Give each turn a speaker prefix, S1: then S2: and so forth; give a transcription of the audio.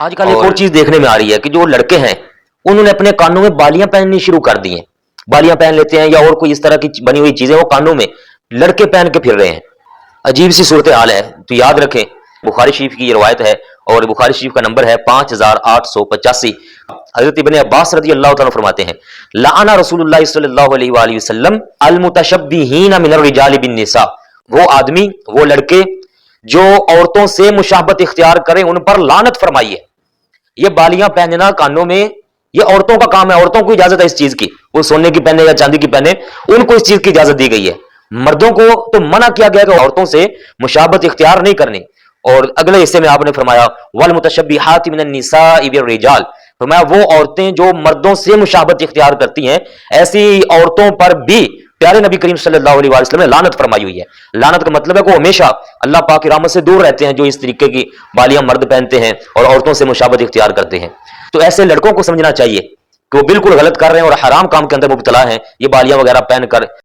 S1: آج کل ایک اور چیز دیکھنے میں آ رہی ہے کہ جو لڑکے ہیں انہوں نے اپنے کانوں میں بالیاں پہننی شروع کر دی ہیں، بالیاں پہن لیتے ہیں یا اور کوئی اس طرح کی بنی ہوئی چیزیں وہ کانوں میں لڑکے پہن کے پھر رہے ہیں۔ عجیب سی صورتحال ہے، تو یاد رکھیں بخاری شریف کی یہ روایت ہے اور بخاری شریف کا نمبر ہے 5885۔ حضرت ابن عباس رضی اللہ تعالیٰ فرماتے ہیں لعن رسول اللہ صلی اللہ علیہ وآلہ وسلم المتشبہین من الرجال بالنساء، وہ آدمی وہ لڑکے جو عورتوں سے مشابہت اختیار کریں ان پر لعنت فرمائی ہے۔ یہ بالیاں پہننا کانوں میں یہ عورتوں کا کام ہے، عورتوں کو اجازت ہے اس چیز کی، وہ سونے کی پہنے یا چاندی کی پہنے، ان کو اس چیز کی اجازت دی گئی ہے۔ مردوں کو تو منع کیا گیا کہ عورتوں سے مشابہت اختیار نہیں کرنی۔ اور اگلے حصے میں آپ نے فرمایا والمتشبہات من النساء بالرجال، فرمایا وہ عورتیں جو مردوں سے مشابہت اختیار کرتی ہیں ایسی عورتوں پر بھی پیارے نبی کریم صلی اللہ علیہ وسلم نے لعنت فرمائی ہوئی ہے۔ لعنت کا مطلب ہے کہ وہ ہمیشہ اللہ پاک کی رحمت سے دور رہتے ہیں جو اس طریقے کی بالیاں مرد پہنتے ہیں اور عورتوں سے مشابہت اختیار کرتے ہیں۔ تو ایسے لڑکوں کو سمجھنا چاہیے کہ وہ بالکل غلط کر رہے ہیں اور حرام کام کے اندر مبتلا ہیں، یہ بالیاں وغیرہ پہن کر